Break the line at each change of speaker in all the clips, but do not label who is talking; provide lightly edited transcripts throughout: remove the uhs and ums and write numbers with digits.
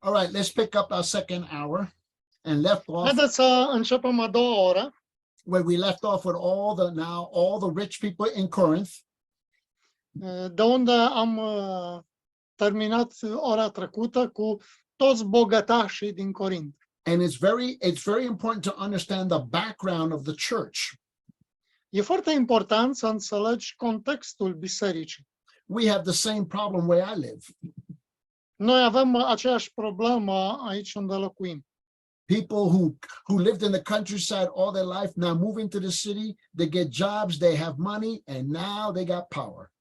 All right, let's pick up our second hour and left off
Haideți să începem a doua oră,
where we left off with all the rich people in Corinth.
de unde am terminat ora trecută cu toți bogătașii din Corint.
And it's very important to understand the background of the church.
E foarte important să înțelegi contextul bisericii.
We have the same problem where I live.
Noi avem aceeași problemă aici unde locuim.
People who lived in the countryside all their life now move into the city, they get jobs, they have money, and now they got power.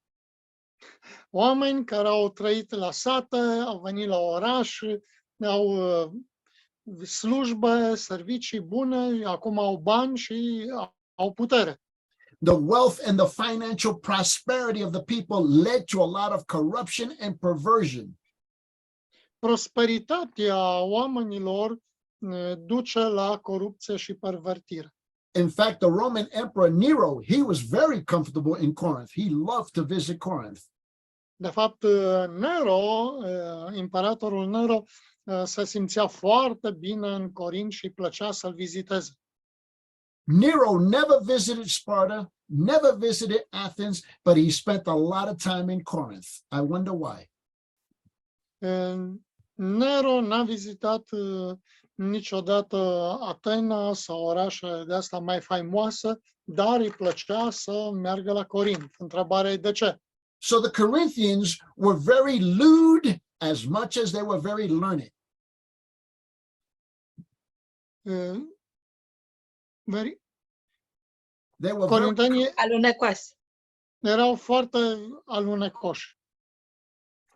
Oameni care au trăit la sate, au venit la oraș, au slujbe, servicii bune, acum au bani și au putere.
The wealth and the financial prosperity of the people led to a lot of corruption and perversion.
Prosperitatea oamenilor duce la corupție și pervertire.
In fact, the Roman Emperor Nero, he was very comfortable in Corinth. He loved to visit Corinth.
De fapt, Nero, imperatorul Nero, se simțea foarte bine în Corint și plăcea să-l viziteze.
Nero never visited Sparta, never visited Athens, but he spent a lot of time in Corinth. I wonder why.
Nero n-a vizitat niciodată Atena sau orașe de astea mai faimoase, dar îi plăcea să meargă la Corint. Întrebarea e de ce?
So the Corinthians were very lewd as much as they were very learned. They were
Corintenii
Alunecoase.
erau foarte alunecoși.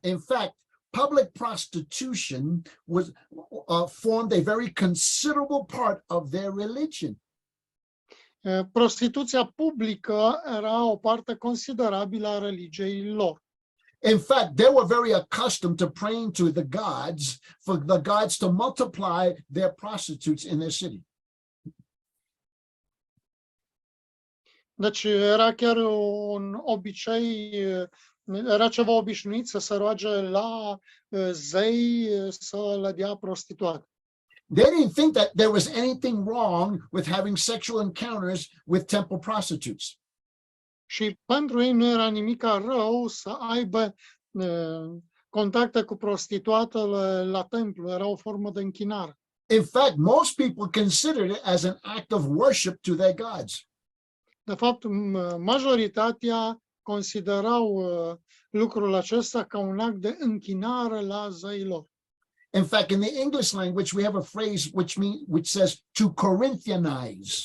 In fact, public prostitution was formed a very considerable part of their religion.
Prostituția publică era o parte considerabilă a religiei lor.
In fact, they were very accustomed to praying to the gods for the gods to multiply their prostitutes in their city.
Deci era chiar un obicei, era ceva obișnuit să se roage la zei să le dea prostituate.
They didn't think that there was anything wrong with having sexual encounters with temple prostitutes.
Și pentru ei nu era nimic rău să aibă contacte cu prostituatele la templu, era o formă de închinare.
In fact, most people considered it as an act of worship to their gods.
De fapt, majoritatea considerau lucrul acesta ca un act de închinare la zeii lor.
In fact, in the English language, we have a phrase which says to Corinthianize.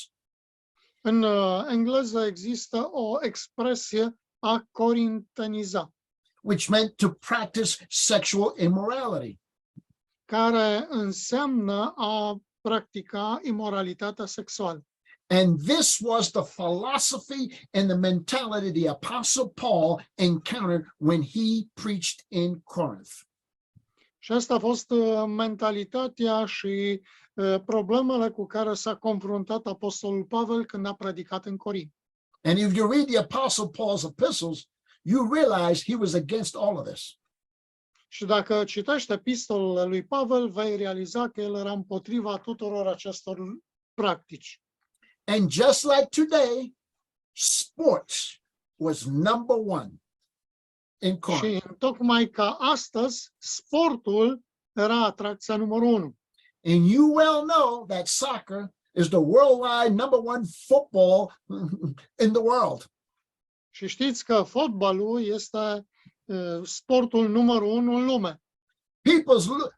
În engleză există o expresie a corinteniza,
which meant to practice sexual immorality.
care înseamnă a practica imoralitatea sexuală.
And this was the philosophy and the mentality the Apostle Paul encountered when he preached in Corinth.
Și asta a fost mentalitatea și problemele cu care s-a confruntat Apostolul Pavel când a predicat în Corint.
And if you read the Apostle Paul's epistles, you realize he was against all of this.
Și dacă citești epistolele lui Pavel, vei realiza că el era împotriva tuturor acestor practici.
And just like today, sports was number one in Corinth.
Și tocmai ca astăzi, sportul era atracția numărul 1.
And you well know that soccer is the worldwide number one football in the world.
Și știți că fotbalul este sportul numărul 1 în lume.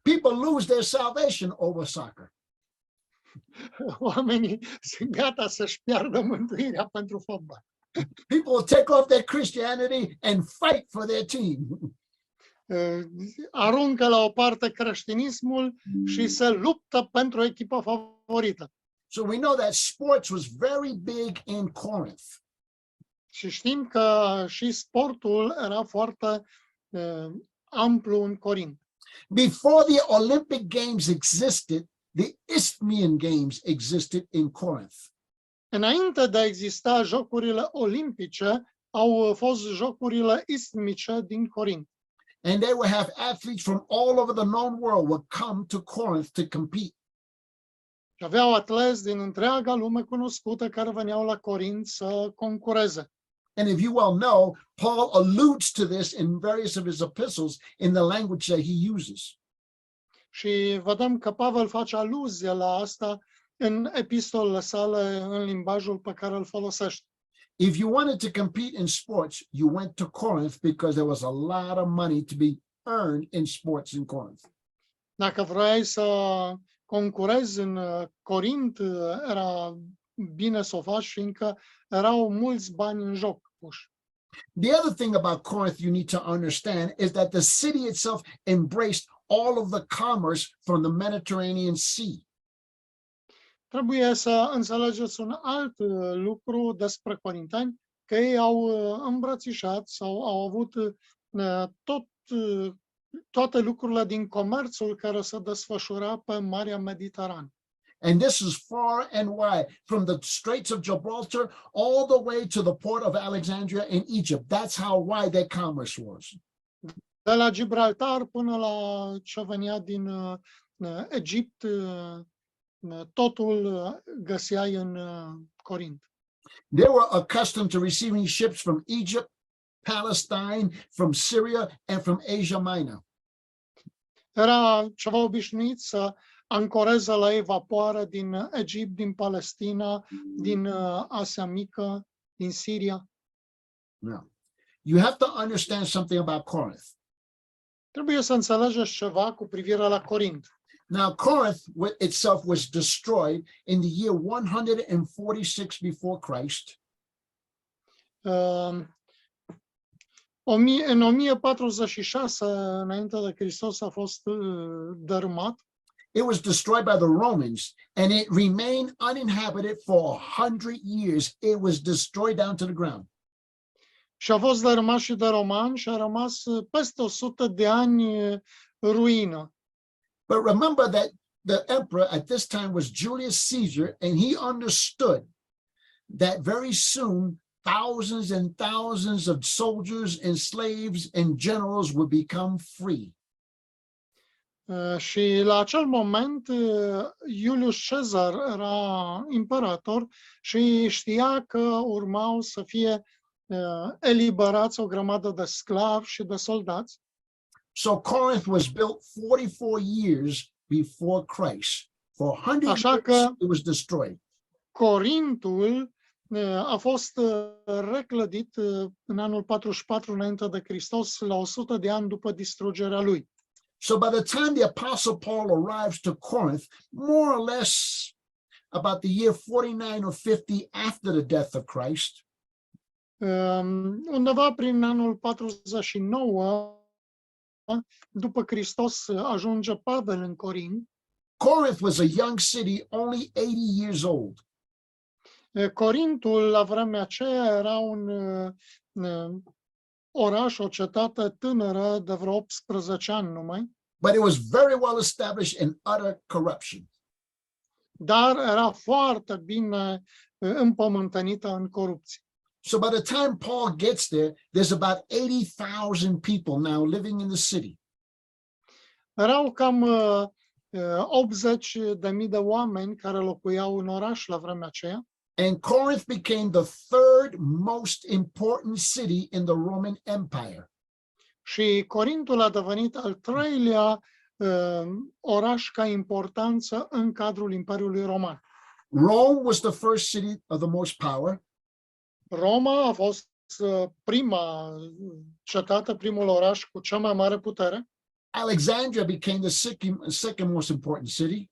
People lose their salvation over soccer.
Oamenii sunt gata să-și piardă mântuirea pentru fotbal.
People take off their Christianity and fight for their team.
Aruncă la o parte creștinismul și se luptă pentru echipa favorită.
So we know that sports was very big in Corinth.
Și știm că și sportul era foarte amplu în Corint.
Before the Olympic Games existed, the Isthmian Games existed in Corinth.
Înainte de a exista Jocurile Olimpice, au fost Jocurile Istmice din Corint.
And they would have athletes from all over the known world would come to Corinth to compete.
Și aveau atleți din întreaga lume cunoscută care veneau la Corint să concureze.
And if you well know, Paul alludes to this in various of his epistles in the language that he uses.
Și vedem că Pavel face aluzie la asta în epistolele sale, în limbajul pe care îl folosește.
If you wanted to compete in sports, you went to Corinth because there was a lot of money to be earned in sports in Corinth.
Dacă vrei să concurezi în Corint, era bine să o faci, fiindcă erau mulți bani în joc puși.
The other thing about Corinth you need to understand is that the city itself embraced all of the commerce from the Mediterranean Sea.
Trebuie să înțelegeți un alt lucru despre corinteni, că ei au îmbrățișat sau au avut toate lucrurile din comerțul care se desfășura pe Marea Mediterană.
And this is far and wide, from the Straits of Gibraltar all the way to the port of Alexandria in Egypt. That's how wide their commerce was.
De la Gibraltar până la ce venea din Egipt, totul găseai în Corint.
They were accustomed to receiving ships from Egypt, Palestine, from Syria, and from Asia Minor.
Era ceva obișnuit să ancoreze la ei vapoare din Egipt, din Palestina, din Asia Mică, din Siria.
Now, you have to understand something about Corinth.
Trebuie să înțelegeți ceva cu privire la Corint.
Now, Corinth itself was destroyed in the year 146 before Christ.
În 1046 înainte de Hristos a fost dărâmat.
It was destroyed by the Romans, and it remained uninhabited for 100 years. It was destroyed down to the ground.
Și a fost dărâmat și de romani și a rămas peste 100 de ani ruină.
But remember that the emperor at this time was Julius Caesar, and he understood that very soon thousands and thousands of soldiers and slaves and generals would become free.
Și la acel moment Iulius Cezar era imperator și știa că urmau să fie eliberați o grămadă de sclavi și de soldați.
So Corinth was built 44 years before Christ. For 100 years it was destroyed.
Corintul a fost reclădit în anul 44 înainte de Hristos, la 100 de ani după distrugerea lui.
So by the time the Apostle Paul arrives to Corinth, more or less about the year 49 or 50 after the death of Christ,
undeva prin anul 49 după Hristos ajunge Pavel în Corint.
Corinth was a young city, only 80 years old.
Corintul la vremea aceea era un oraș, o cetate tânără de vreo 18 ani numai.
But it was very well established in utter corruption.
Dar era foarte bine împământenită în corupție.
So by the time Paul gets there, there's about 80,000 people now living in the city.
Erau cam 80.000 de oameni care locuiau în oraș la vremea aceea.
And Corinth became the third most important city in the Roman Empire.
Și Corintul a devenit al treilea oraș ca importanță în cadrul Imperiului Roman.
Rome was the first city of the most power.
Roma a fost prima cetate, primul oraș cu cea mai mare putere.
Alexandria became the second most important city.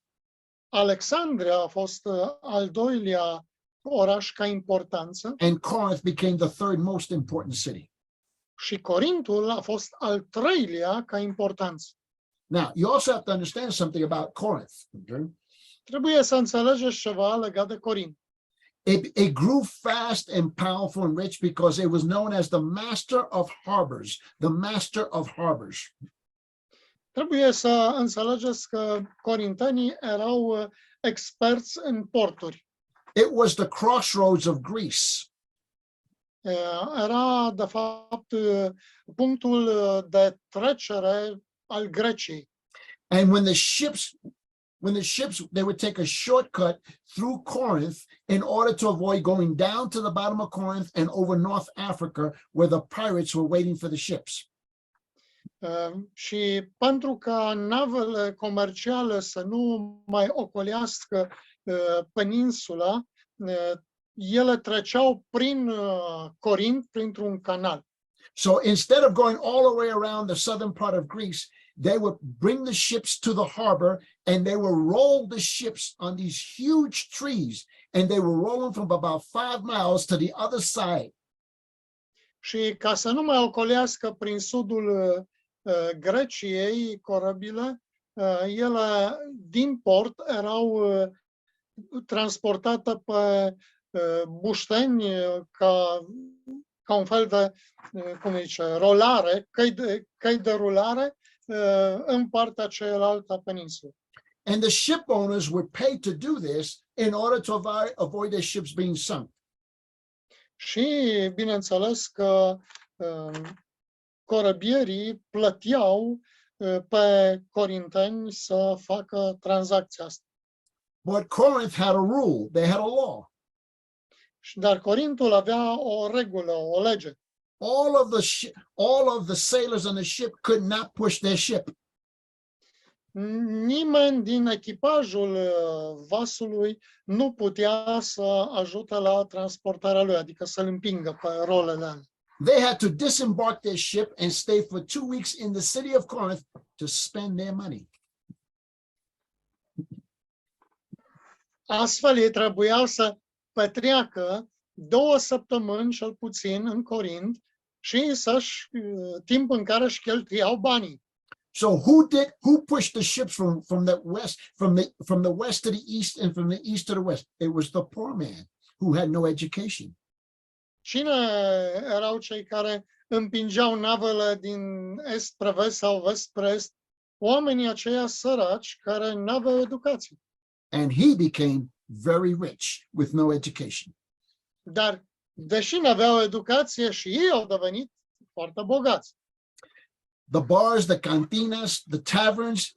Alexandria a fost al doilea oraș ca importanță.
And Corinth became the third most important city.
Și Corintul a fost al treilea ca importanță.
Now, you also have to understand something about Corinth. Okay?
Trebuie să înțelegeți ceva legat de Corint.
It grew fast and powerful and rich because it was known as the master of harbors, the master of harbors.
Trebuie să înțelegeți că corintenii erau experți în porturi.
It was the crossroads of Greece.
era de fapt punctul de trecere al Greciei.
And when the ships, they would take a shortcut through Corinth in order to avoid going down to the bottom of Corinth and over North Africa, where the pirates were waiting for the ships.
Și pentru ca navele comerciale să nu mai ocolească peninsula, ele treceau prin Corint, printr-un canal.
So instead of going all the way around the southern part of Greece, they would bring the ships to the harbor and they would roll the ships on these huge trees, and they would roll them from about 5 miles to the other side.
Și ca să nu mai ocolească prin sudul Greciei corabile, ele din port erau transportate pe bușteni ca un fel de, cum zice, rolare, căi de rulare în partea cealaltă a peninsulei.
And the ship owners were paid to do this in order to avoid their ships being sunk.
Și bineînțeles că corăbierii plăteau pe corinteni să facă tranzacția asta.
But Corinth had a rule, they had a law.
Dar Corintul avea o regulă, o lege.
All of the sailors on the ship could not push their ship.
Nimeni din echipajul vasului nu putea să ajute la transportarea lui, adică să-l împingă pe rolele alea.
They had to disembark their ship and stay for 2 weeks in the city of Corinth to spend their money.
Astfel, ei trebuiau să petreacă 2 săptămâni cel puțin în Corint și timp în care își cheltuiau banii.
So who pushed the ships from the west to the east and from the east to the west? It was the poor man who had no education.
Cine erau cei care împingeau navele din est spre vest sau vest spre est? Oamenii aceia săraci care n-aveau educație.
And he became very rich with no education.
Dar, deși n-aveau educație, și ei au devenit foarte bogați.
The bars, the cantinas, the taverns,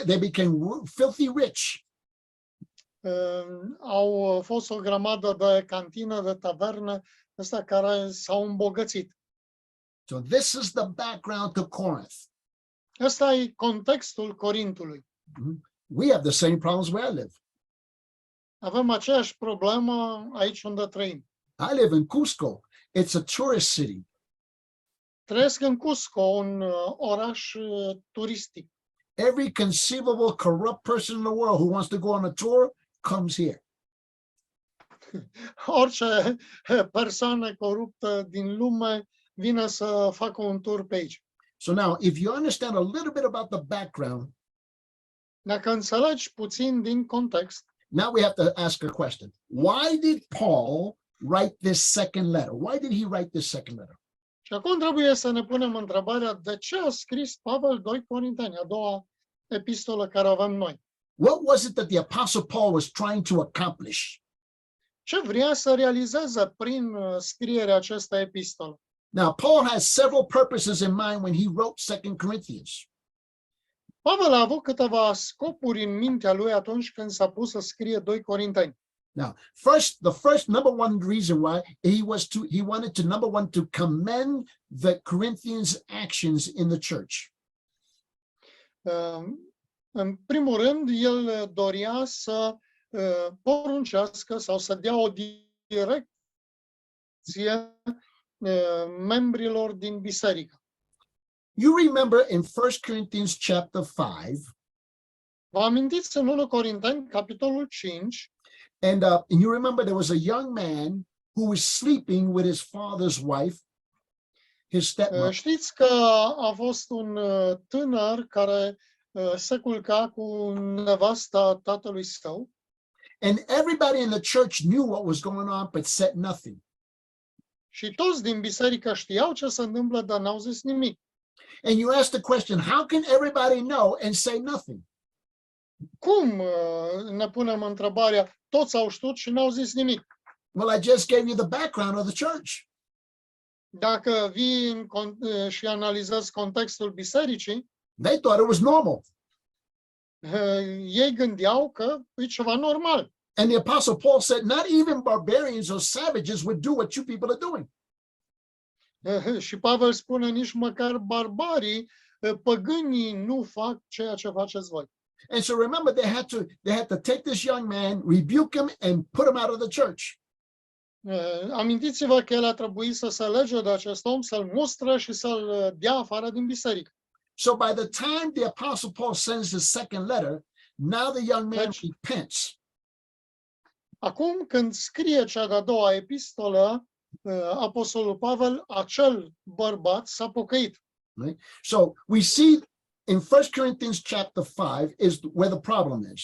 they became filthy rich.
Au fost o grămadă de cantină, de taverne, astea care s-au îmbogățit.
So this is the background to Corinth.
Ăsta e contextul Corintului.
We have the same problems where I live.
Avem aceeași problemă aici unde trăim.
I live in Cusco. It's a tourist city.
Trăiesc în Cusco, un oraș turistic.
Every conceivable corrupt person in the world who wants to go on a tour comes here.
Orice persoană coruptă din lume vine să facă un tur pe aici.
So now, if you understand a little bit about the background,
dacă înțelegi puțin din context,
now we have to ask a question. Why did Paul write this second letter? Why did he write this second letter?
Și acum trebuie să ne punem întrebarea de ce a scris Pavel 2 Corinteni, a doua epistolă care o avem noi.
What was it that the Apostle Paul was trying to accomplish?
Ce vrea să realizeze prin scrierea acestei epistole?
Now, Paul has several purposes in mind when he wrote 2 Corinthians.
Pavel a avut câteva scopuri în mintea lui atunci când s-a pus să scrie 2 Corinteni.
Now, the first number one reason why he wanted to, number one, to commend the Corinthians' actions in the church.
În primul rând, el dorea să poruncească sau să dea o direcție membrilor din biserică.
You remember in 1 Corinthians chapter 5.
Vă amintiți în 1 Corinteni, capitolul 5,
and you remember there was a young man who was sleeping with his father's wife, his stepmother.
Știți că a fost un tânăr care se culca cu nevasta tatălui său.
And everybody in the church knew what was going on, but said nothing.
Și toți din biserică știau ce se întâmplă, dar n-au zis nimic.
And you ask the question, how can everybody know and say nothing?
Cum ne punem întrebarea, toți au știut și n-au zis nimic?
Well, I just gave you the background of the church.
Dacă vii și analizezi contextul bisericii,
they thought it was normal.
ei gândeau că e ceva normal.
And the Apostle Paul said, not even barbarians or savages would do what you people are doing.
Și Pavel spune, nici măcar barbarii, păgânii nu fac ceea ce faceți voi.
And so remember, they had to take this young man, rebuke him, and put him out of the church.
Amintiți-vă că el a trebuit să se lege de acest om, să-l mustră și să-l dea afară din biserică.
So by the time the Apostle Paul sends his second letter, now the young man repents.
Acum, când scrie cea de-a doua epistolă, Apostolul Pavel, acel bărbat s-a pocăit.
Right? So we see in 1 Corinthians chapter 5 is where the problem is.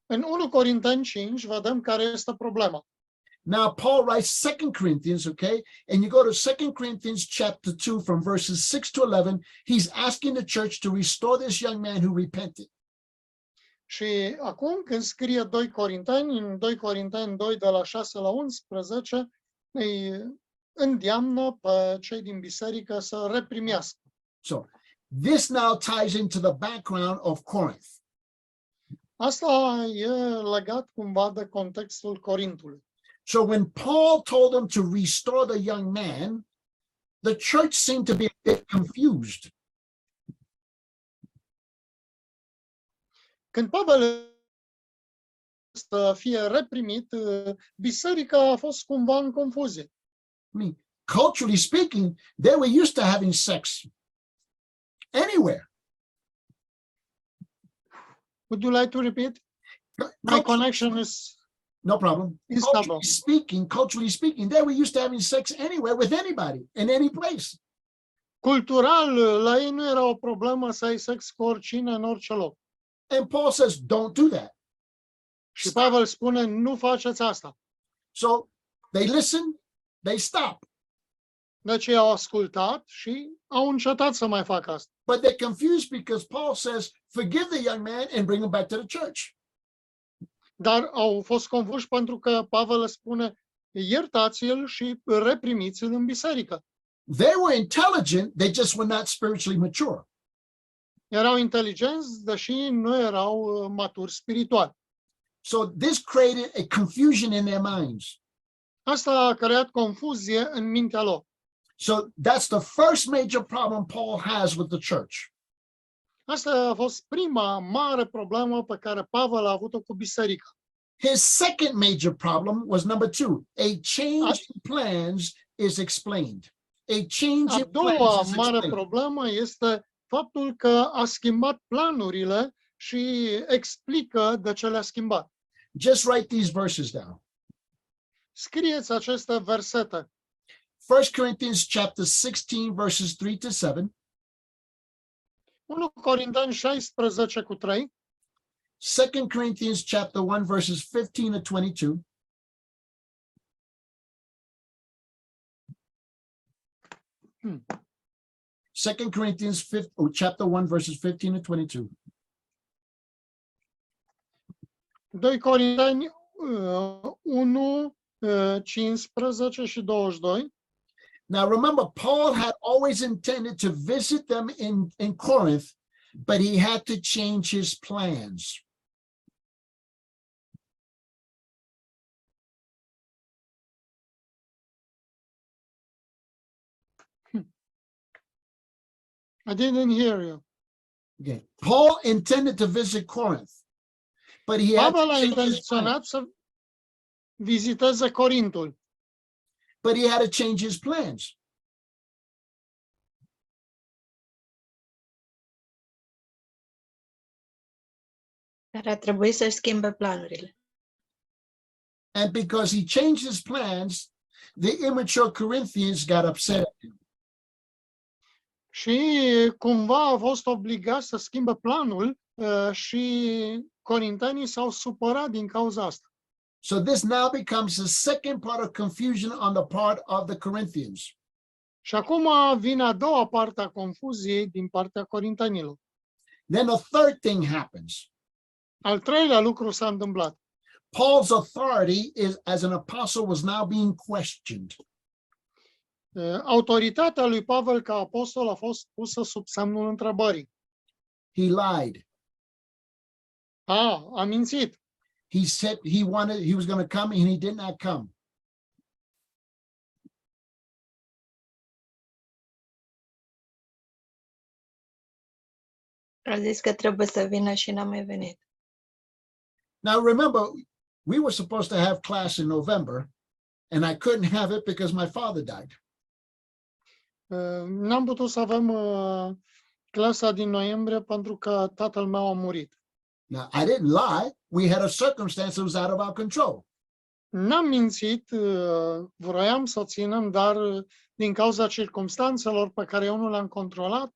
În 1 Corinteni 5 vedem care este problema.
Now Paul writes 2 Corinthians, okay? And you go to 2 Corinthians chapter 2 from verses 6 to 11, he's asking the church to restore this young man who repented.
Și acum, când scrie 2 Corinteni, în 2 Corinteni 2, de la 6 la 11, îi îndeamnă pe cei din biserică să reprimească.
So this now ties into the background of Corinth.
Asta e legat cumva de contextul Corintului.
So when Paul told them to restore the young man, the church seemed to be a bit confused.
Când Pavel să fie reprimit, biserica a fost cumva în confuzie.
I mean, culturally speaking, they were used to having sex anywhere.
Would you like to repeat? My connection is
No problem.
instable.
Culturally speaking, they were used to having sex anywhere with anybody in any place.
Cultural, la ei nu era o problemă să ai sex cu oricine în orice loc.
And Paul says, don't do that.
Și Pavel spune, nu faceți asta.
So they listen, they stop.
Deci ei au ascultat și au încetat să mai facă asta.
But they're confused because Paul says, forgive the young man and bring him back to the church.
Dar au fost confuși pentru că Pavel le spune, iertați-l și reprimiți-l în biserică.
They were intelligent, they just were not spiritually mature.
Erau inteligenți, deși nu erau maturi spiritual.
So this created a confusion in their minds.
Asta a creat confuzie în mintea lor.
So that's the first major problem Paul has with the church.
Asta a fost prima mare problemă pe care Pavel a avut-o cu biserica.
His second major problem was number 2. A change in plans is explained. A change
A
in
doua
plans is
mare
explained.
problemă este faptul că a schimbat planurile și explică de ce le-a schimbat.
Just write these verses down.
Scrieți aceste versete.
1 Corinthians chapter 16 verses 3 to 7.
1 Corinteni 16 cu 3,
2 Corinthians chapter 1 verses 15 to 22. Second Corinthians chapter 1 verses 15 to 22.
2 Corinteni 1, 15 și 22.
Now remember, Paul had always intended to visit them in Corinth, but he had to change his plans.
I didn't hear you.
Okay. Paul intended to visit Corinth, but he had
Pavel
to
a
change his plans.
intenționat să viziteze Corintul,
But he had to change his plans.
Dar a trebuit să-și schimbe planurile.
And because he changed his plans, the immature Corinthians got upset at him.
și cumva a fost obligat să schimbe planul și corintenii s-au supărat din cauza asta.
So this now becomes the second part of confusion on the part of the Corinthians.
Și acum vine a doua parte a confuziei din partea corintenilor.
Then a third thing happens.
Al treilea lucru s-a întâmplat.
Paul's authority as an apostle was now being questioned.
autoritatea lui Pavel ca apostol a fost pusă sub semnul întrebării.
He lied.
A mințit.
He said he was going to come and he did not come.
A zis că trebuie să vină și n-a mai venit.
Now remember, we were supposed to have class in November and I couldn't have it because my father died.
N-am putut să avem clasa din noiembrie pentru că tatăl meu a murit.
Now, I didn't lie. We had a circumstance that was out of our control.
N-am mințit, vroiam să o ținem, dar din cauza circumstanțelor pe care eu nu le-am controlat,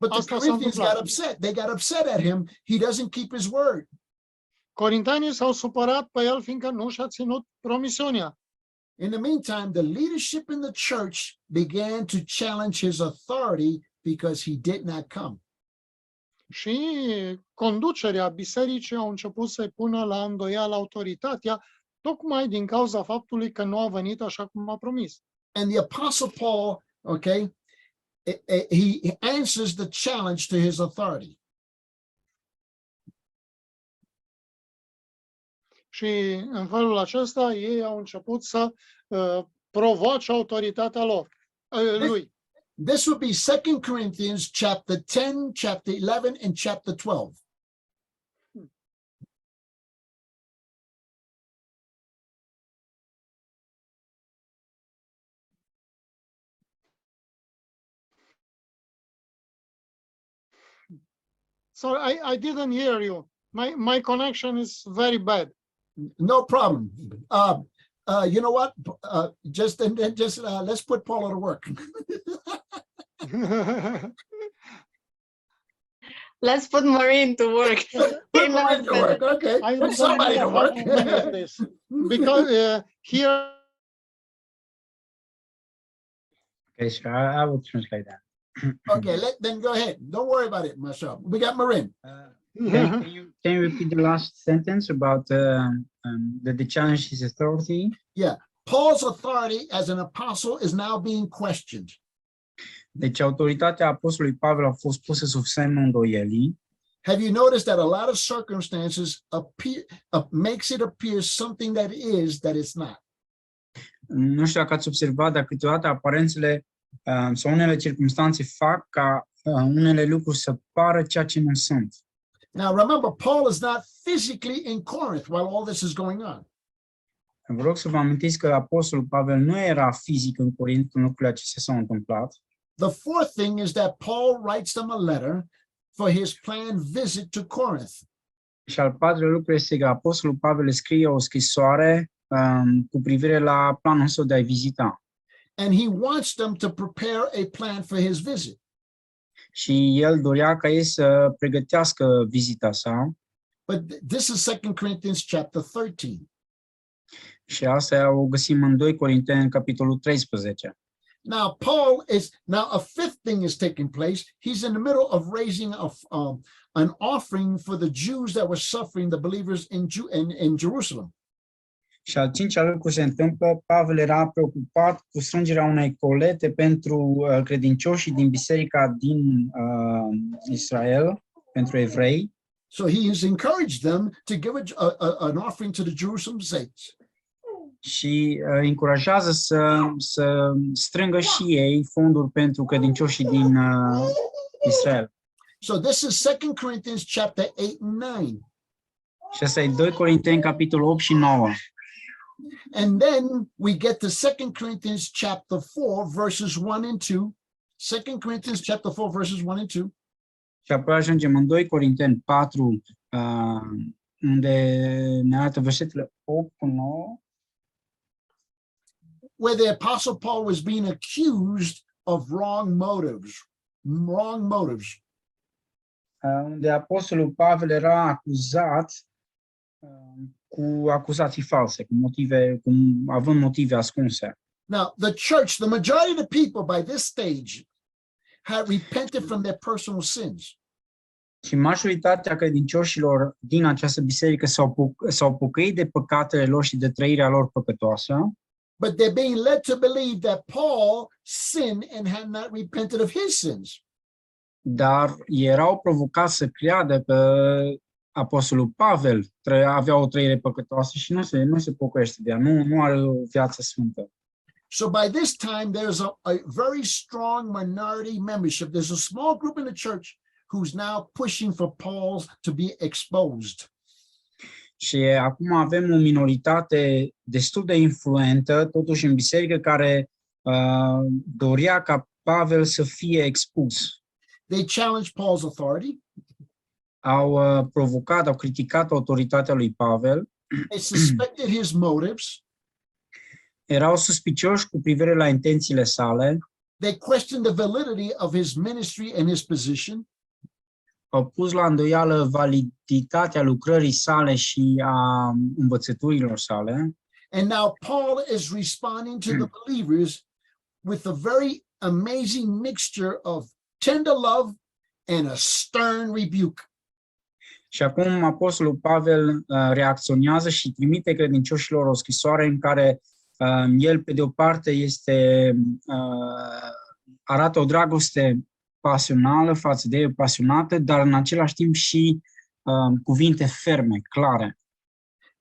But the
Asta s-a
Corinthians got
întâmplat.
upset. They got upset at him. He doesn't keep his word.
corintanii s-au supărat pe el fiindcă nu și-a ținut promisiunea.
In the meantime, the leadership in the church began to challenge his authority because he did not come.
Și conducerea bisericii au început să-i pună la îndoială autoritatea, tocmai din cauza faptului că nu a venit așa cum a promis.
And the Apostle Paul, okay, he answers the challenge to his authority.
Și în felul acesta ei au început să provoace autoritatea lor, lui.
This would be 2 Corinthians chapter 10, chapter 11, and chapter 12.
Sorry, I didn't hear you. My connection is very bad.
No problem. You know what? Just let's put Paula to work.
Let's put Maureen to work.
Put Maureen to work. Okay.
I
Put somebody to work.
this because here.
Okay, so I will translate that.
Okay, then go ahead. Don't worry about it, Marshall. We got Marin.
Can you repeat the last sentence about the challenge his authority?
Paul's authority as an apostle is now being questioned.
Deci autoritatea apostolului Pavel a fost pusă sub semnul îndoielii.
Have you noticed that a lot of circumstances makes it appear something that it's not?
Nu știu dacă ați observat, dar câteodată aparențele sau unele circumstanțe fac ca unele lucruri să pară ceea ce nu sunt.
Now remember, Paul is not physically in Corinth while all this is going on.
Vă rog să vă amintiți că apostolul Pavel nu era fizic în Corint când lucrurile acestea s-au întâmplat.
The fourth thing is that Paul writes them a letter for his planned visit to Corinth.
Și al patrulea lucru este că apostolul Pavel le scrie o scrisoare cu privire la planul său de a vizita.
And he wants them to prepare a plan for his visit.
Și el dorea ca ei să pregătească vizita sa.
But this is 2 Corinthians chapter 13.
Și asta o găsim în 2 Corinteni, în capitolul 13.
Now, a fifth thing is taking place. He's in the middle of raising an offering for the Jews that were suffering, the believers in Jerusalem.
Și al cincilea lucru se întâmplă, Pavel era preocupat cu strângerea unei colete pentru credincioșii din biserica din Israel, pentru evrei.
So he has encouraged them to give an offering to the Jerusalem saints.
Și încurajează să strângă și ei fonduri pentru credincioșii din Israel.
So this is 2 Corinthians chapter 8 and 9.
Și asta e 2 Corinteni, capitolul 8 și 9.
And then we get to 2 Corinthians chapter 4, verses 1 and 2. 2 Corinthians chapter 4, verses 1 and 2.
Și apoi ajungem în 2 Corinteni 4, unde ne arată versetele 8 cu 9.
Where the Apostle Paul was being accused of wrong motives.
Unde apostolul Pavel era acuzat cu acuzații false, având motive ascunse.
Now, the majority of the people by this stage had repented from their personal sins.
Și majoritatea credincioșilor din această biserică s-au pocăit de păcatele lor și de trăirea lor păcătoasă.
but they're being led to believe that Paul sinned and had not repented of his sins.
Dar erau provocați să creadă că apostolul Pavel avea o trăire păcătoasă și nu se pocăiește de ea, nu are o viață sfântă.
So by this time, there's a very strong minority membership. There's a small group in the church who's now pushing for Paul to be exposed.
Și acum avem o minoritate destul de influentă, totuși în biserică, care dorea ca Pavel să fie expus.
They challenged Paul's authority.
Au provocat, au criticat autoritatea lui Pavel,
They suspected his motives.
erau suspicioși cu privire la intențiile sale,
They questioned the validity of his ministry and his position.
au pus la îndoială validitatea lucrării sale și a învățăturilor sale.
And now Paul is responding to the believers with a very amazing mixture of tender love and a stern rebuke.
Și acum apostolul Pavel reacționează și trimite credincioșilor o scrisoare în care el, pe de o parte, arată o dragoste pasională față de ei, pasionată, dar în același timp și cuvinte ferme, clare.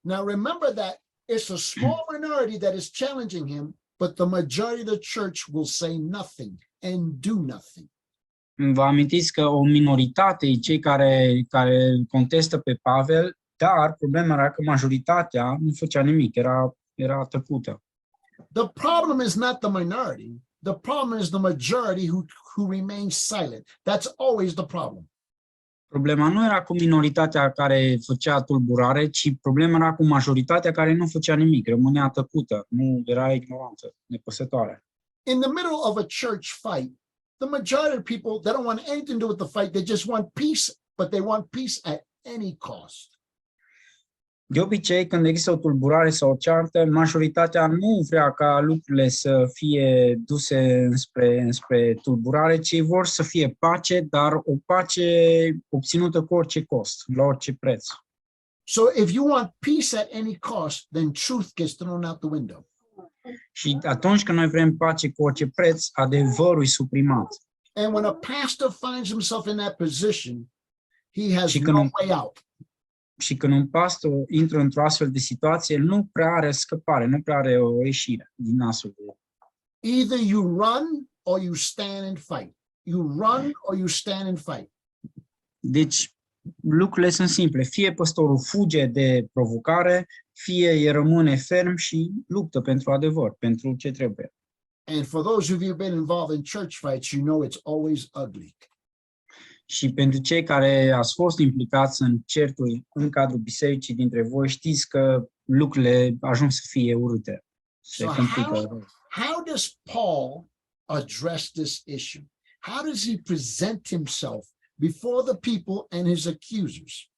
Now remember that it's a small minority that is challenging him, but the majority of the church will say nothing and do nothing.
Vă amintiți că o minoritate e cei care contestă pe Pavel, dar problema era că majoritatea nu făcea nimic, era tăcută.
The problem is not the minority. The problem is the majority who remains silent. That's always the problem.
Problema nu era cu minoritatea care făcea tulburare, ci problema era cu majoritatea care nu făcea nimic, rămânea tăcută, nu era ignorantă, nepăsătoare.
In the middle of a church fight, the majority of people, they don't want anything to do with the fight. They just want peace, but they want peace at any cost.
De obicei, când există o tulburare sau o ceartă, majoritatea nu vrea ca lucrurile să fie duse înspre tulburare, ci vor să fie pace, dar o pace obținută cu orice cost, la orice preț.
So if you want peace at any cost, then truth gets thrown out the window.
Și atunci când noi vrem pace cu orice preț, adevărul e suprimat.
And when a pastor finds himself in that position, he has
Și
no way out.
Și când un pastor intră într-o astfel de situație, nu prea are scăpare, nu prea are o ieșire din astfel de...
Either you run or you stand and fight. You run or you stand and fight.
Deci, lucrurile sunt simple. Fie pastorul fuge de provocare, fie el rămâne ferm și luptă pentru adevăr, pentru ce trebuie.
And for those of you who've been involved in church fights, you know it's always ugly.
Și pentru cei care ați fost implicați în certuri în cadrul bisericii dintre voi, știți că lucrurile ajung să fie urâte. Se
So
complică.
how does Paul address this issue? How does he present himself before the people and his accusers?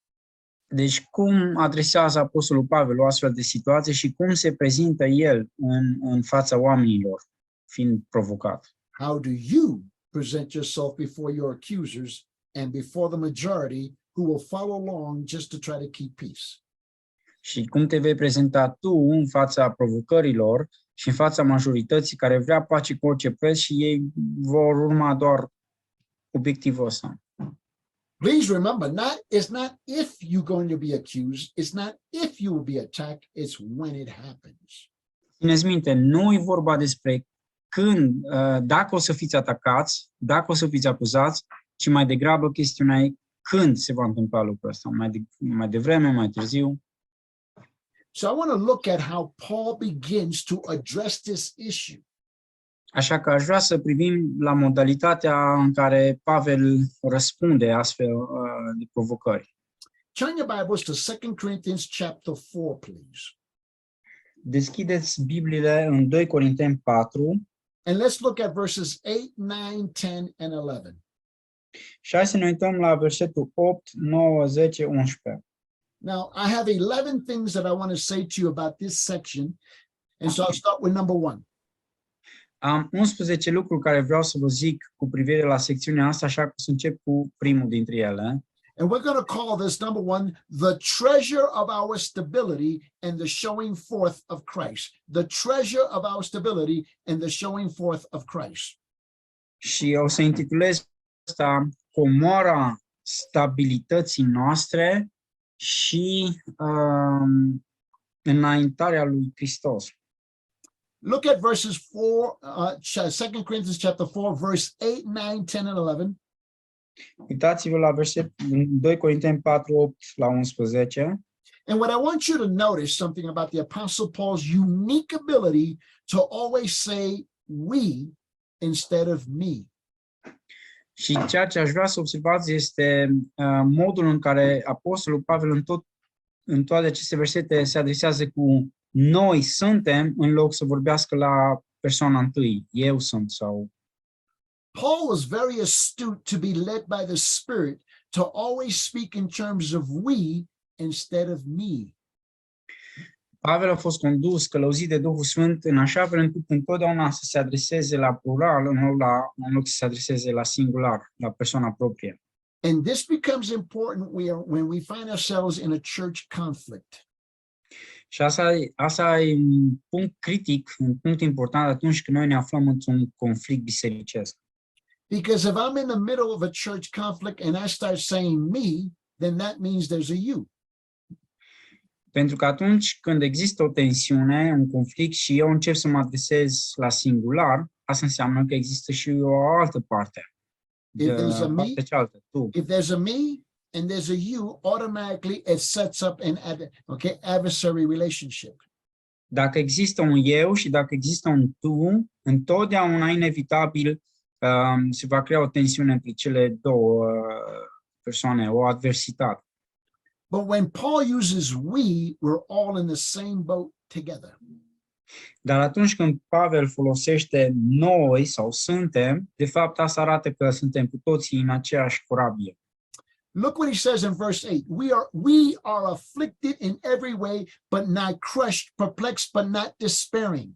Deci cum adresează apostolul Pavel o astfel de situație și cum se prezintă el în fața oamenilor, fiind provocat?
How do you present yourself before your accusers and before the majority who will follow along just to try to keep peace?
Și cum te vei prezenta tu în fața provocărilor și în fața majorității care vrea pace cu orice preț și ei vor urma doar obiectivul ăsta.
Please remember, it's not if you're going to be accused, it's not if you will be attacked, it's when it happens.
Țineți minte, nu e vorba despre când, dacă o să fiți atacați, dacă o să fiți acuzați, ci mai degrabă chestiunea e când se va întâmpla lucrul ăsta, mai devreme, mai târziu.
So I want to look at how Paul begins to address this issue.
Așa că aș vrea să privim la modalitatea în care Pavel răspunde astfel de provocări.
Turn your Bibles to 2 Corinthians chapter 4, please.
Deschideți Bibliile în 2 Corinteni 4
And let's look at verses 8, 9, 10, and 11.
și hai să ne uităm la versetul 8, 9, 10, 11.
Now, I have 11 things that I want to say to you about this section. And so I'll start with number 1.
Am 11 lucruri care vreau să vă zic cu privire la secțiunea asta, așa că să încep cu primul dintre ele.
And we're going to call this, number one, the treasure of our stability and the showing forth of Christ. The treasure of our stability and the showing forth of Christ.
Și o să intitulez asta Comoara stabilității noastre și înaintarea lui Hristos.
Look at verses 2 Corinthians chapter 4, verse 8, 9, 10, and 11.
Uitați-vă la verset 2 Corinteni 4, 8 la 11.
And what I want you to notice something about the Apostle Paul's unique ability to always say we instead of me.
Și ceea ce aș vrea să observați este modul în care Apostolul Pavel în toate aceste versete se adresează cu noi suntem, în loc să vorbească la persoana întâi, eu sunt sau...
Paul was very astute to be led by the Spirit to always speak in terms of we instead of me.
Pavel a fost condus, călăuzit de Duhul Sfânt în așa fel încât întotdeauna să se adreseze la plural în loc să se adreseze la singular, la persoana proprie.
And this becomes important when we find ourselves in a church conflict.
Și asta e un punct critic, un punct important atunci când noi ne aflăm într-un conflict bisericesc.
Because if I'm in the middle of a church conflict and I start saying me, then that means there's a you.
Pentru că atunci când există o tensiune, un conflict și eu încep să mă adresez la singular, asta înseamnă că există și o altă parte. Partea cealaltă, tu.
If there's a me and there's a you, automatically it sets up an adversary relationship.
Dacă există un eu și dacă există un tu, întotdeauna inevitabil se va crea o tensiune între cele două persoane, o adversitate.
But when Paul uses we, we're all in the same boat together.
Dar atunci când Pavel folosește noi sau suntem, de fapt asta arată că suntem cu toții în aceeași corabie.
Look what he says in verse 8. We are afflicted in every way, but not crushed, perplexed, but not despairing.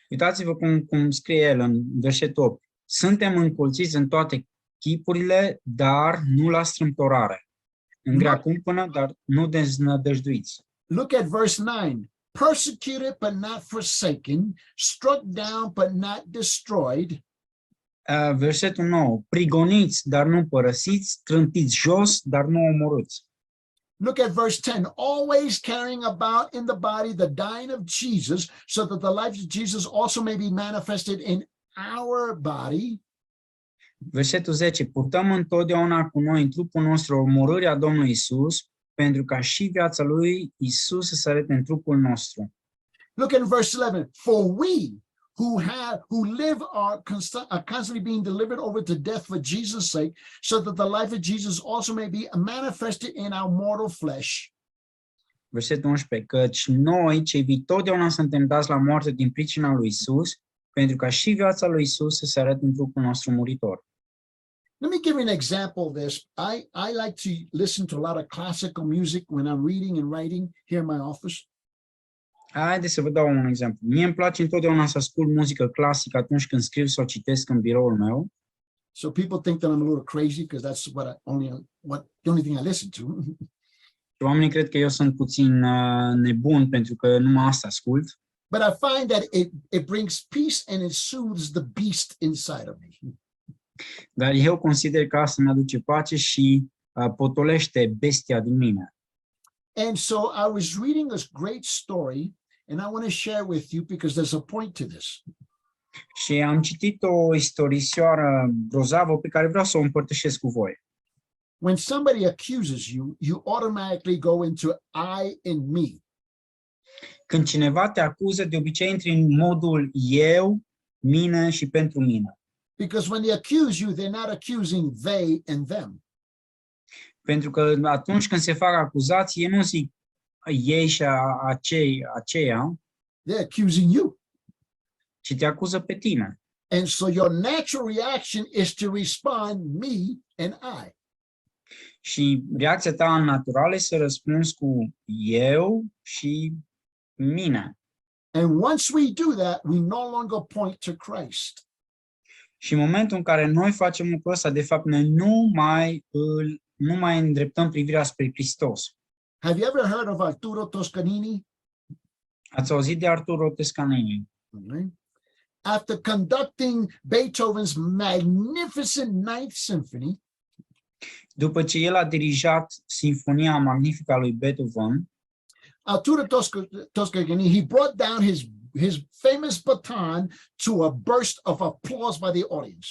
Uitați-vă cum scrie el în versetul 8. Suntem încolțiți în toate chipurile, dar nu la strâmtorare. În grea cumpănă, dar nu deznădăjduiți.
Look at verse 9. Persecuted but not forsaken, struck down but not destroyed.
Versetul 9. Prigoniți, dar nu părăsiți, trântiți jos, dar nu omorâți.
Look at verse 10. Always carrying about in the body the dying of Jesus, so that the life of Jesus also may be manifested in our body.
Versetul 10. Purtăm întotdeauna cu noi în trupul nostru omorârea Domnului Isus, pentru ca și viața lui Isus să se arate în trupul nostru.
Look at verse 11. For we who live are constantly being delivered over to death for Jesus' sake, so that the life of Jesus also may be manifested in our mortal flesh.
Versetul 11. Căci noi, cei vii, totdeauna suntem dați la moarte din pricina lui Isus, pentru ca și viața lui Isus să se arate în trupul nostru muritor.
Let me give you an example of this. I like to listen to a lot of classical music when I'm reading and writing here in my office.
Haideți să vă dau un exemplu. Mie îmi place întotdeauna să ascult muzică clasică atunci când scriu sau citesc în biroul meu.
So people think that I'm a little crazy because that's the only thing I listen to.
Și oamenii cred că eu sunt puțin nebun pentru că numai asta ascult.
But I find that it brings peace and it soothes the beast inside of me.
Dar eu consider că asta mi-aduce pace și potolește bestia din mine.
And so I was reading this great story, and I want to share with you because there's a point to this.
Și am citit o istorisioară grozavă pe care vreau să o împărtășesc cu voi.
When somebody accuses you, you automatically go into I and me.
Când cineva te acuză, de obicei intri în modul eu, mine și pentru mine.
Because when they accuse you, they're not accusing they and them.
Pentru că atunci când se fac acuzații, ei nu zic ei și aceia,
They're accusing you.
ci te acuză pe tine.
And so your natural reaction is to respond me and I.
Și reacția ta naturală este să răspunzi cu eu și mine.
And once we do that, we no longer point to Christ.
Și în momentul în care noi facem lucrul ăsta, de fapt, noi nu mai îl nu mai îndreptăm privirea spre Hristos.
Have you ever heard of Arturo Toscanini?
Ați auzit de Arturo Toscanini?
Right. After conducting Beethoven's magnificent Ninth Symphony,
După ce el a dirijat Sinfonia Magnifică a lui Beethoven,
Arturo Toscanini, he brought down his famous baton to a burst of applause by the audience.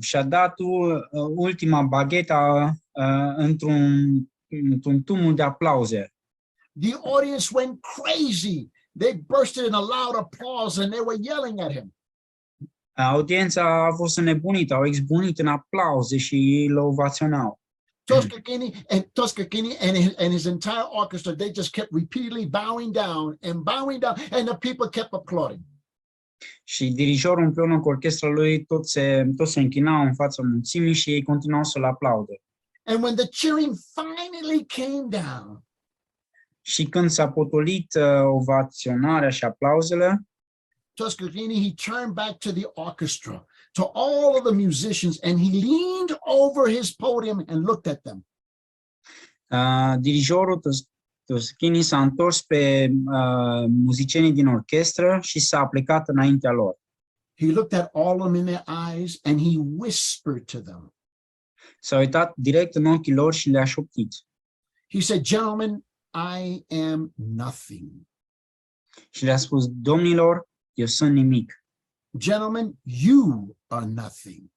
și-a dat ultima bagheta într-un tumult de aplauze.
The audience went crazy. They bursted in a loud applause and they were yelling at him.
Audiența a fost înnebunită, au exbunit în aplauze și ei îl ovaționau.
Toscanini and his entire orchestra, they just kept repeatedly bowing down, and the people kept applauding.
Și dirijorul împreună cu orchestra lui tot se închinau în fața mulțimii și ei continuau să-l aplaude.
And when the cheering finally came down,
Și când s-a potolit ovaționarea și aplauzele,
Toscanini, he turned back to the orchestra, to all of the musicians, and he leaned over his podium and looked at them.
dirijorul Toscanini s-a întors pe muzicienii din orchestră și s-a plecat înaintea lor.
He looked at all of them in their eyes and he whispered to them.
S-a uitat direct în ochii lor și le-a șoptit.
He said, "Gentlemen, I am nothing.
Și le-a spus, domnilor, eu sunt nimic.
Gentlemen, you are nothing."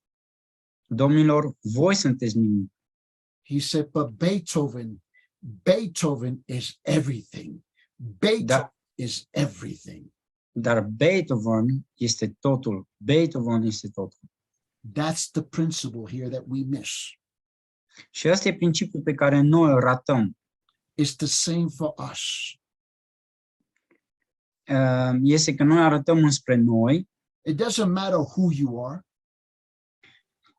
Domnilor, voi sunteți nimic.
He said, "But Beethoven is everything. Beethoven is everything."
Dar Beethoven este totul. Beethoven este totul.
That's the principle here that we miss.
Și ăsta e principiul pe care noi îl ratăm.
It's the same for us.
Este că noi arătăm înspre noi,
It doesn't matter who you are.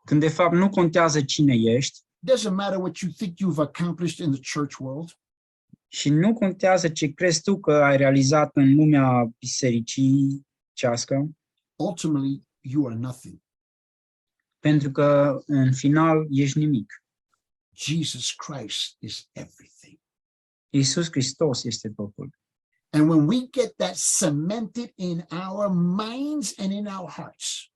când de fapt nu contează cine ești
It doesn't matter what you think you've accomplished in the church world.
și nu contează ce crezi tu că ai realizat în lumea bisericească,
Ultimately, you are nothing.
pentru că în final ești nimic.
Jesus Christ is everything.
Iisus Hristos este totul.
And when we get that cemented in our minds and in our hearts,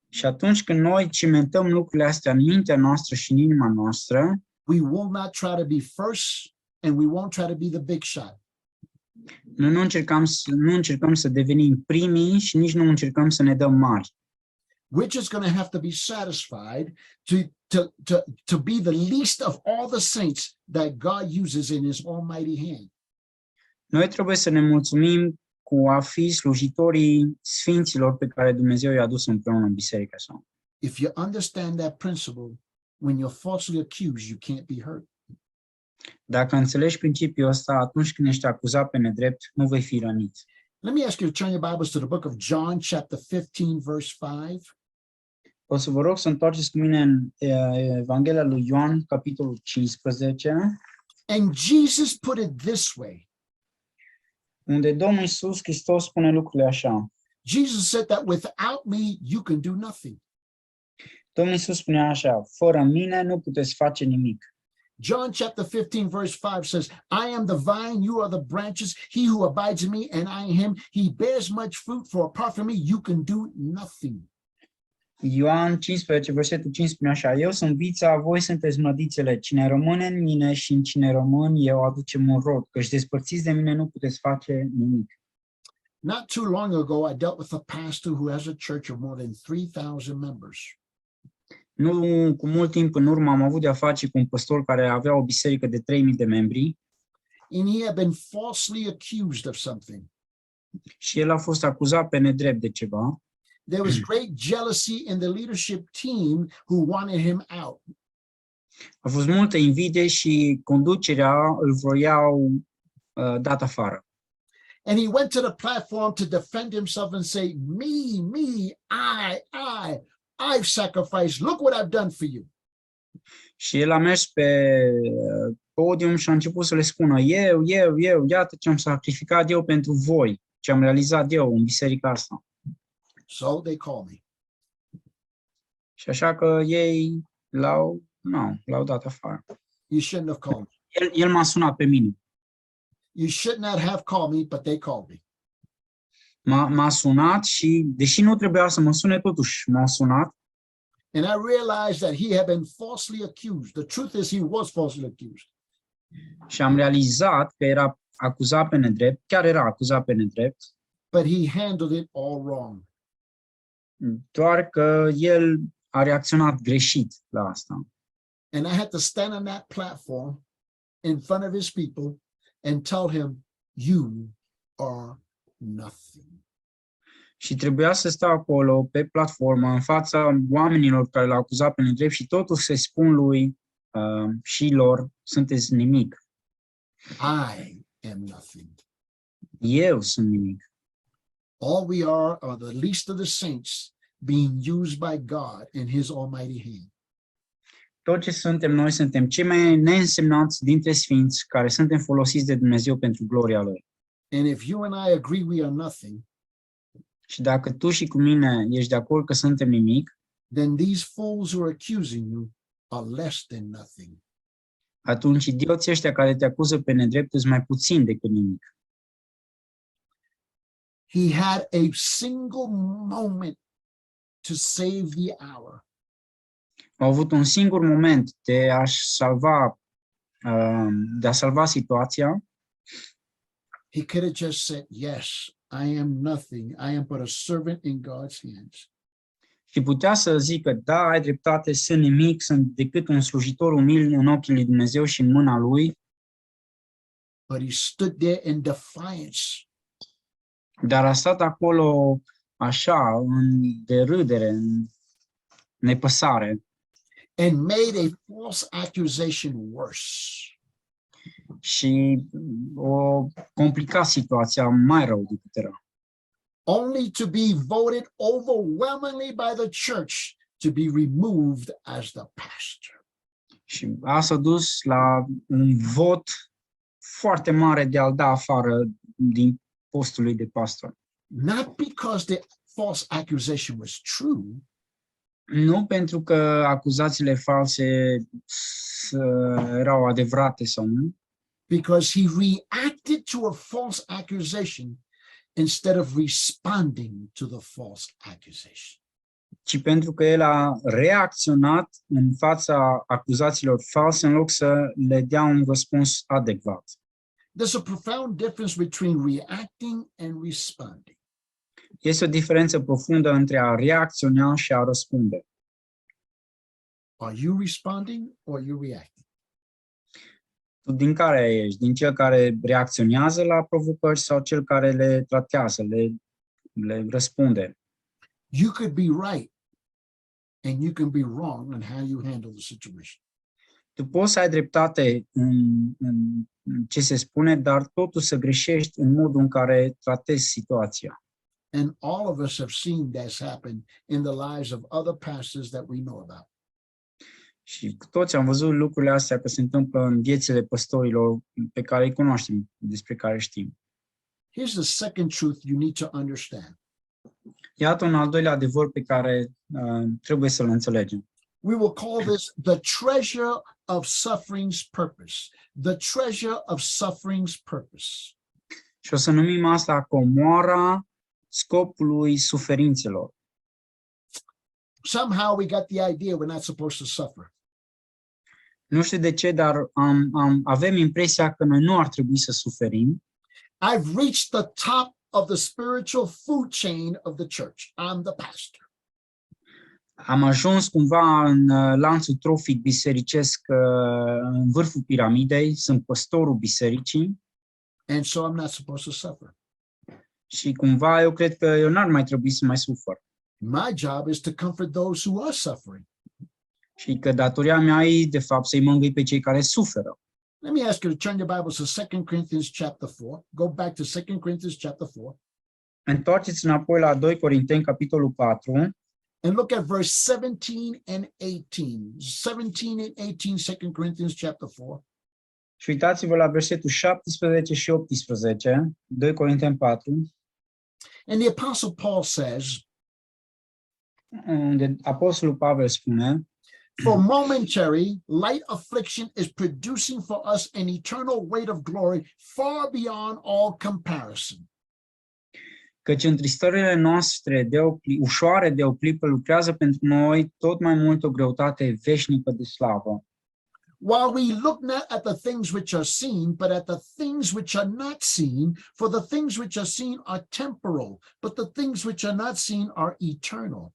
Și atunci când noi cimentăm lucrurile astea în mintea noastră și în inima noastră,
we will not try to be first and we won't try to be the big shot.
noi nu încercăm să devenim primii și nici nu încercăm să ne dăm mari.
We're just going to have to be satisfied to be the least of all the saints that God uses in his almighty hand.
Noi trebuie să ne mulțumim cu a fi slujitorii sfinților pe care Dumnezeu i-a adus împreună în biserica sa.
If you understand that principle, when you're falsely accused, you can't be hurt.
Dacă înțelegi principiul ăsta, atunci când ești acuzat pe nedrept, nu vei fi rănit.
Let me ask you to turn your Bibles to the book of John, chapter 15, verse 5.
O să vă rog să întoarceți cu mine în Evanghelia lui Ioan, capitolul 15,
And Jesus put it this way.
unde Domnul Iisus Hristos spune lucrurile așa.
Jesus said that without me, you can do nothing.
Domnul Iisus spunea așa, fără mine nu puteți face nimic.
John chapter 15, verse 5 says, "I am the vine, you are the branches. He who abides in me and I in him, he bears much fruit, for apart from me, you can do nothing."
Ioan 15, versetul 5 spune așa, eu sunt vița, voi sunteți mlădițele, cine rămâne în mine și în cine rămân, eu aduce mult rod, căci despărțiți de mine nu puteți face nimic.
Not too long ago, I dealt with a pastor who has a church of more than 3,000 members.
Nu cu mult timp în urmă am avut de-a face cu un păstor care avea o biserică de 3.000 de membri
And he had been falsely accused of something.
și el a fost acuzat pe nedrept de ceva.
There was great jealousy in the leadership team who wanted him out.
A fost multă invidie și conducerea îl vroiau dat afară.
And he went to the platform to defend himself and say, me, I've sacrificed. Look what I've done for you.
Și el a mers pe podium și a început să le spună, eu, iată ce am sacrificat eu pentru voi, ce am realizat eu în biserica asta.
So they call me.
Și așa că ei l-au Nu, l-au dat afară.
You shouldn't have called me.
El m-a sunat pe mine.
You should not have called me, but they called me.
M-a sunat și, deși nu trebuia să mă sune, totuși m-a sunat.
And I realized that he had been falsely accused. The truth is, he was falsely accused.
Și am realizat că era acuzat pe nedrept, chiar era acuzat pe nedrept,
But he handled it all wrong.
doar că el a reacționat greșit la asta.
And I had to stand on that platform in front of his people and tell him, you are nothing.
Și trebuia să stau acolo pe platformă în fața oamenilor care l-au acuzat pe nedrept și totuși să spun lui și lor, sunteți nimic.
I am nothing.
Eu sunt nimic.
All we are the least of the saints being used by God in his almighty hand.
Tot ce suntem noi, suntem cei mai neînsemnați dintre sfinți care suntem folosiți de Dumnezeu pentru gloria Lui.
And if you and I agree we are nothing,
Și dacă tu și cu mine ești de acord că suntem nimic,
then these fools who are accusing you are less than nothing.
atunci idioții ăștia care te acuză pe nedrept sunt mai puțin decât nimic.
He had a single moment to save the hour.
Au avut un singur moment de a salva situația.
He could have just said, yes, I am nothing. I am but a servant in God's hands.
Și putea să zică, da, ai dreptate, sunt nimic, sunt decât un slujitor umil în ochii lui Dumnezeu și în mâna lui,
But he stood there in defiance.
dar a stat acolo așa, în derâdere, în nepăsare
And made a false accusation worse.
și o complica situația mai rău decât era.
Only to be voted overwhelmingly by the church to be removed as the pastor.
Și asta a dus la un vot foarte mare de a-l da afară din postul lui de pastor.
Not because the false accusation was true,
Nu pentru că acuzațiile false erau adevărate sau nu,
because he reacted to a false accusation instead of responding to the false accusation.
ci pentru că el a reacționat în fața acuzațiilor false în loc să le dea un răspuns adecvat.
There's a profound difference between reacting and responding.
Este o diferență profundă între a reacționa și a răspunde.
Are you responding or are you reacting?
Tu din care ești? Din cel care reacționează la provocări sau cel care le tratează, le răspunde?
You could be right and you can be wrong in how you handle the situation.
Tu poți să ai dreptate în ce se spune, dar totuși să greșești în modul în care tratezi situația.
And all of us have seen this happen in the lives of other pastors that we know about.
Și toți am văzut lucrurile astea că se întâmplă în viețile păstorilor pe care îi cunoaștem, despre care știm.
Here's the second truth you need to understand.
Iată un al doilea adevăr pe care trebuie să-l înțelegem.
We will call this the treasure of suffering's purpose. The treasure of suffering's purpose.
Și o să numim asta comoara scopului suferințelor.
Somehow we got the idea we're not supposed to suffer.
Nu știu de ce, dar avem impresia că noi nu ar trebui să suferim.
I've reached the top of the spiritual food chain of the church. I'm the pastor.
Am ajuns cumva în lanțul trofic bisericesc, în vârful piramidei, sunt păstorul bisericii
And so I'm not supposed to suffer.
și cumva eu cred că eu n-ar mai trebui să mai sufăr.
My job is to comfort those who are suffering.
Și că datoria mea e, de fapt, să-i mângâi pe cei care suferă.
Let me ask you to turn your Bibles to 2 Corinthians chapter 4. Go back to 2 Corinthians chapter 4
Întoarceți înapoi la 2 Corinteni, capitolul 4,
and look at verse 17 and 18. 17 and 18, 2 Corinthians chapter 4.
și uitați-vă la versetul 17 și 18, 2 Corinteni 4,
And the Apostle Paul says,
unde Apostolul Pavel spune:
For momentary, light affliction is producing for us an eternal weight of glory far beyond all comparison.
Căci întristările noastre ușoare de o clipă lucrează pentru noi tot mai mult o greutate veșnică de slavă.
While we look not at the things which are seen, but at the things which are not seen, for the things which are seen are temporal, but the things which are not seen are eternal.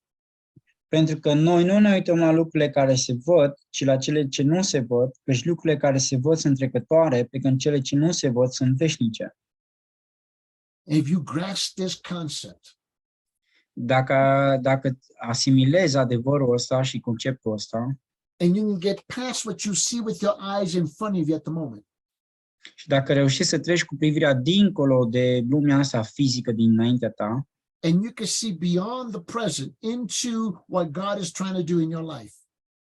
Pentru că noi nu ne uităm la lucrurile care se văd, ci la cele ce nu se văd, căci lucrurile care se văd sunt trecătoare, pe când cele ce nu se văd sunt veșnice.
If you grasp this concept,
Dacă asimilezi adevărul ăsta și conceptul ăsta,
and you can get past what you see with your eyes in front of you at the moment,
și dacă reușești să treci cu privirea dincolo de lumea asta fizică dinaintea ta,
and you can see beyond the present into what God is trying to do in your life,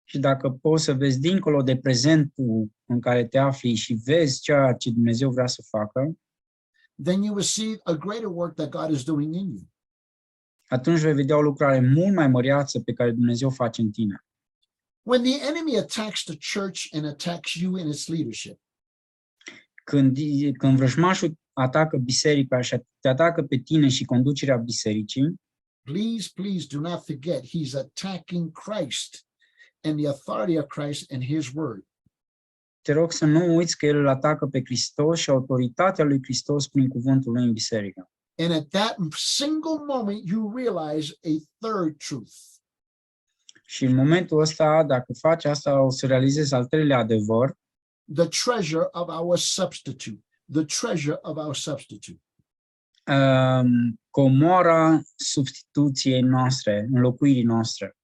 și dacă poți să vezi dincolo de prezentul în care te afli și vezi ceea ce Dumnezeu vrea să facă,
then you will see a greater work that God is doing in you.
atunci vei vedea o lucrare mult mai măreață pe care Dumnezeu face în tine.
When the enemy attacks the church and attacks you in its leadership,
Când vrăjmașul atacă biserica și te atacă pe tine și conducerea bisericii,
please do not forget he's attacking Christ and the authority of Christ and his word.
te rog să nu uiți că el îl atacă pe Hristos și autoritatea lui Hristos prin cuvântul lui în biserică.
And at that single moment, you realize a third truth.
Și în momentul ăsta, dacă faci asta, o să realizezi al treilea adevăr,
The treasure of our substitute. The treasure of our substitute.
comora substituției noastre, înlocuirii noastre.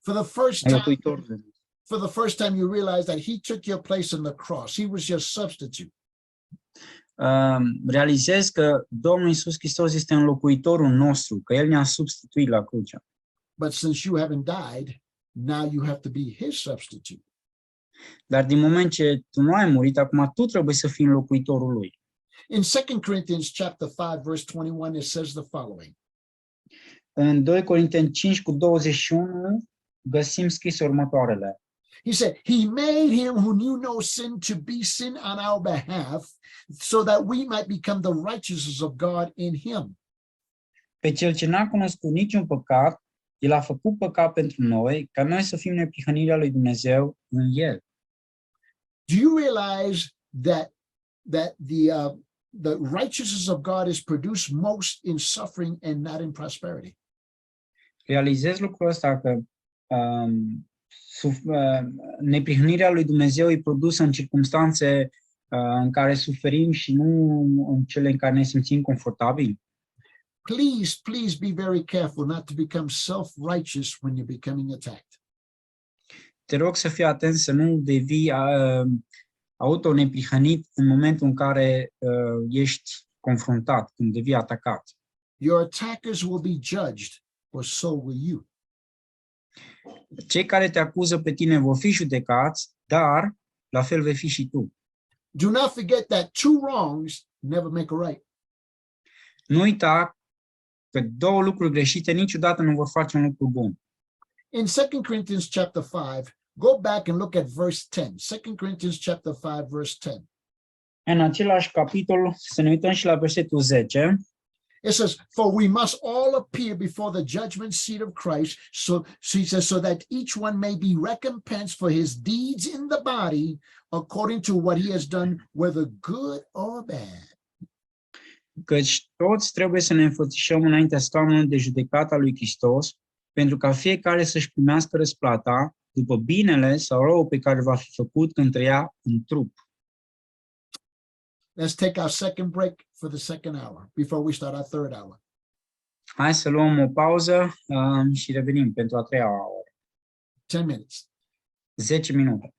For the first time,
Înlocuitorul.
for the first time, you realize that he took your place on the cross. He was your substitute.
Realizezi că Domnul Iisus Hristos este înlocuitorul nostru, că El ne-a substituit la cruce.
But since you haven't died, now you have to be his substitute.
Dar din moment ce tu nu ai murit, acum tu trebuie să fii înlocuitorul lui.
In 2 Corinthians chapter 5, verse 21, it says the following.
În 2 Corinteni 5:21 găsim scris următoarele.
He said, he made him who knew no sin to be sin on our behalf, so that we might become the righteousness of God in him.
Pe cel ce n-a cunoscut niciun păcat, El a făcut păcat pentru noi, ca noi să fim neprihănirea lui Dumnezeu în El.
Do you realize that the righteousness of God is produced most in suffering and not in prosperity?
Realizezi lucrul ăsta că neprihănirea lui Dumnezeu e produsă în circumstanțe în care suferim și nu în cele în care ne simțim confortabili?
Please be very careful not to become self-righteous when you're becoming attacked.
Te rog să fii atent să nu devii auto-neprihănit în momentul în care ești confruntat, când devii atacat.
Your attackers will be judged, or so will you.
Cei care te acuză pe tine vor fi judecați, dar la fel vei fi și tu.
Do not forget that two wrongs never make a right.
Nu uita că două lucruri greșite niciodată nu vor face un lucru bun.
In 2 Corinthians chapter 5, go back and look at verse 10. 2 Corinthians chapter 5, verse 10.
În același capitol, să ne uităm și la versetul 10.
It says, for we must all appear before the judgment seat of Christ, so he says, so that each one may be recompensed for his deeds in the body, according to what he has done, whether good or bad.
Căci toți trebuie să ne înfățișăm înaintea scaunului de judecată a lui Hristos, pentru ca fiecare să-și primească răsplata după binele sau răul pe care va fi făcut când trăia în trup.
Let's take our second break for the second hour before we start our third hour.
Hai să luăm o pauză și revenim pentru a treia oră.
10 minutes.
10 minute.